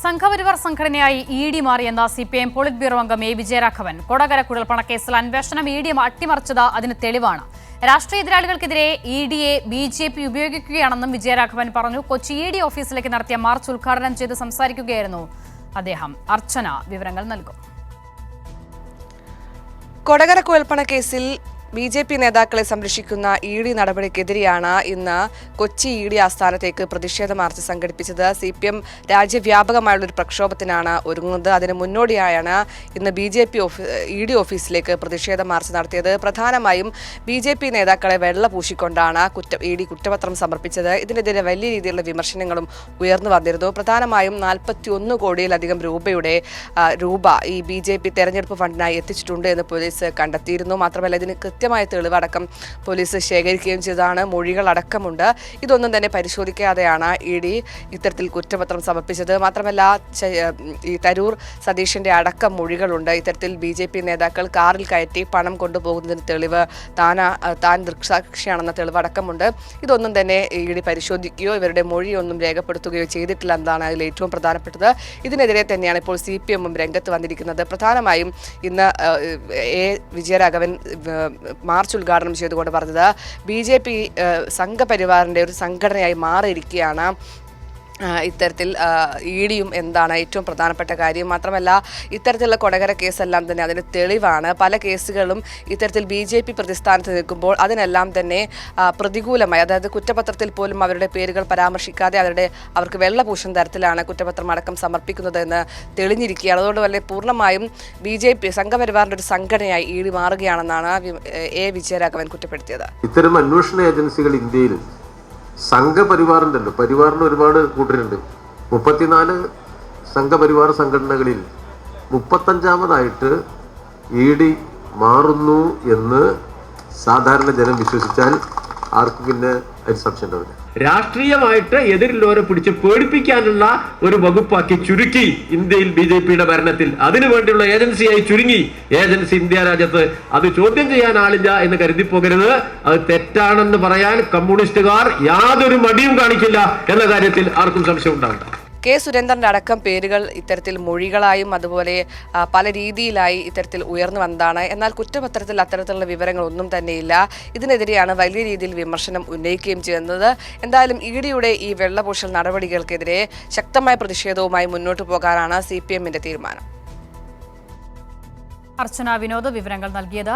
സംഘപരിവാർ സംഘടനയായി ഇ.ഡി. മാറിയെന്ന CPIM polit bureau അംഗം എ വിജയരാഘവൻ കൊടകര കുഴൽപ്പണക്കേസിൽ അന്വേഷണം ഇ.ഡി. അട്ടിമറിച്ചത് അതിന് തെളിവാണ്. രാഷ്ട്രീയ എതിരാളികൾക്കെതിരെ ഇ.ഡിയെ ബി.ജെ.പി. ഉപയോഗിക്കുകയാണെന്നും വിജയരാഘവൻ പറഞ്ഞു. കൊച്ചി ഇ.ഡി. ഓഫീസിലേക്ക് നടത്തിയ മാർച്ച് ഉദ്ഘാടനം ചെയ്ത് സംസാരിക്കുകയായിരുന്നു അദ്ദേഹം. അർച്ചന വിവരങ്ങൾ നൽകും. കൊടകര കുഴൽപ്പണക്കേസിൽ ബി.ജെ.പി. നേതാക്കളെ സംരക്ഷിക്കുന്ന ഇ.ഡി. നടപടിക്കെതിരെയാണ് ഇന്ന് കൊച്ചി ഇ.ഡി. ആസ്ഥാനത്തേക്ക് പ്രതിഷേധ മാർച്ച് സംഘടിപ്പിച്ചത്. സിപിഎം രാജ്യവ്യാപകമായുള്ളൊരു പ്രക്ഷോഭത്തിനാണ് ഒരുങ്ങുന്നത്. അതിന് മുന്നോടിയായാണ് ഇന്ന് ബി.ജെ.പി. ഇ.ഡി. ഓഫീസിലേക്ക് പ്രതിഷേധ മാർച്ച് നടത്തിയത്. പ്രധാനമായും ബി.ജെ.പി. നേതാക്കളെ വെള്ള പൂശിക്കൊണ്ടാണ് ഇ.ഡി. കുറ്റപത്രം സമർപ്പിച്ചത്. ഇതിനെതിരെ വലിയ രീതിയിലുള്ള വിമർശനങ്ങളും ഉയർന്നു വന്നിരുന്നു. പ്രധാനമായും 41 കോടിയിലധികം രൂപ ഈ ബി.ജെ.പി. തെരഞ്ഞെടുപ്പ് ഫണ്ടിനായി എത്തിച്ചിട്ടുണ്ട് എന്ന് പോലീസ് കണ്ടെത്തിയിരുന്നു. മാത്രമല്ല ഇതിന് കൃത്യമായ തെളിവടക്കം പോലീസ് ശേഖരിക്കുകയും ചെയ്തതാണ്. മൊഴികളടക്കമുണ്ട്. ഇതൊന്നും തന്നെ പരിശോധിക്കാതെയാണ് ഇ.ഡി. ഇത്തരത്തിൽ കുറ്റപത്രം സമർപ്പിച്ചത്. മാത്രമല്ല ഈ തരൂർ സതീഷിന്റെ അടക്കം മൊഴികളുണ്ട്. ഇത്തരത്തിൽ ബി.ജെ.പി. നേതാക്കൾ കാറിൽ കയറ്റി പണം കൊണ്ടുപോകുന്നതിന് തെളിവ് താൻ ദൃക്സാക്ഷിയാണെന്ന തെളിവടക്കമുണ്ട്. ഇതൊന്നും തന്നെ ഇ.ഡി. പരിശോധിക്കുകയോ ഇവരുടെ മൊഴിയൊന്നും രേഖപ്പെടുത്തുകയോ ചെയ്തിട്ടില്ല എന്നതാണ് അതിൽ ഏറ്റവും പ്രധാനപ്പെട്ടത്. ഇതിനെതിരെ തന്നെയാണ് ഇപ്പോൾ CPM രംഗത്ത് വന്നിരിക്കുന്നത്. പ്രധാനമായും ഇന്ന് എ വിജയരാഘവൻ മാർച്ച് ഉദ്ഘാടനം ചെയ്തുകൊണ്ട് പറഞ്ഞത് ബി.ജെ.പി. സംഘപരിവാറിൻ്റെ ഒരു സംഘടനയായി മാറിയിരിക്കുകയാണ്. ഇത്തരത്തിൽ ഇ.ഡിയും എന്താണ് ഏറ്റവും പ്രധാനപ്പെട്ട കാര്യം. മാത്രമല്ല ഇത്തരത്തിലുള്ള കൊടകര കേസെല്ലാം തന്നെ അതിന് തെളിവാണ്. പല കേസുകളും ഇത്തരത്തിൽ ബി.ജെ.പി. പ്രതിസ്ഥാനത്ത് നിൽക്കുമ്പോൾ അതിനെല്ലാം തന്നെ പ്രതികൂലമായി, അതായത് കുറ്റപത്രത്തിൽ പോലും അവരുടെ പേരുകൾ പരാമർശിക്കാതെ അവർക്ക് വെള്ളപൂശുന്ന തരത്തിലാണ് കുറ്റപത്രം അടക്കം സമർപ്പിക്കുന്നതെന്ന് തെളിഞ്ഞിരിക്കുകയാണ്. അതുകൊണ്ട് തന്നെ പൂർണ്ണമായും ബി.ജെ.പി. സംഘപരിവാറിൻ്റെ ഒരു സംഘടനയായി ഇ.ഡി. മാറുകയാണെന്നാണ് എ വിജയരാഘവൻ കുറ്റപ്പെടുത്തിയത്. ഇത്തരം അന്വേഷണ ഏജൻസികൾ ഇന്ത്യയിൽ സംഘപരിവാറുണ്ടല്ലോ, പരിവാറിന് ഒരുപാട് കൂട്ടരുണ്ട്. 34 സംഘപരിവാർ സംഘടനകളിൽ 35ാമതായിട്ട് ഇ.ഡി. മാറുന്നു എന്ന് സാധാരണ ജനം വിശ്വസിച്ചാൽ ആർക്കും പിന്നെ ഒരു സംശയം ഉണ്ടാവില്ല. രാഷ്ട്രീയമായിട്ട് എതിരിലുള്ളവരെ പിടിച്ച് പേടിപ്പിക്കാനുള്ള ഒരു വകുപ്പാക്കി ചുരുക്കി ഇന്ത്യയിൽ ബി.ജെ.പിയുടെ ഭരണത്തിൽ അതിനു വേണ്ടിയുള്ള ഏജൻസിയായി ചുരുങ്ങി. ഏജൻസി ഇന്ത്യ രാജ്യത്ത് അത് ചോദ്യം ചെയ്യാൻ ആളില്ല എന്ന് കരുതിപ്പോകരുത്. അത് തെറ്റാണെന്ന് പറയാൻ കമ്മ്യൂണിസ്റ്റുകാർ യാതൊരു മടിയും കാണിക്കില്ല എന്ന കാര്യത്തിൽ ആർക്കും സംശയം ഉണ്ടാവില്ല. കെ സുരേന്ദ്രൻ്റെ അടക്കം പേരുകൾ ഇത്തരത്തിൽ മൊഴികളായും അതുപോലെ പല രീതിയിലായി ഇത്തരത്തിൽ ഉയർന്നു വന്നതാണ്. എന്നാൽ കുറ്റപത്രത്തിൽ അത്തരത്തിലുള്ള വിവരങ്ങളൊന്നും തന്നെയില്ല. ഇതിനെതിരെയാണ് വലിയ രീതിയിൽ വിമർശനം ഉന്നയിക്കുകയും ചെയ്യുന്നത്. എന്തായാലും ഇ.ഡിയുടെ ഈ വെള്ളപൂശൽ നടപടികൾക്കെതിരെ ശക്തമായ പ്രതിഷേധവുമായി മുന്നോട്ട് പോകാനാണ് CPMന്റെ തീരുമാനം. അർച്ചന വിനോദ് വിവരങ്ങൾ നൽകിയത്.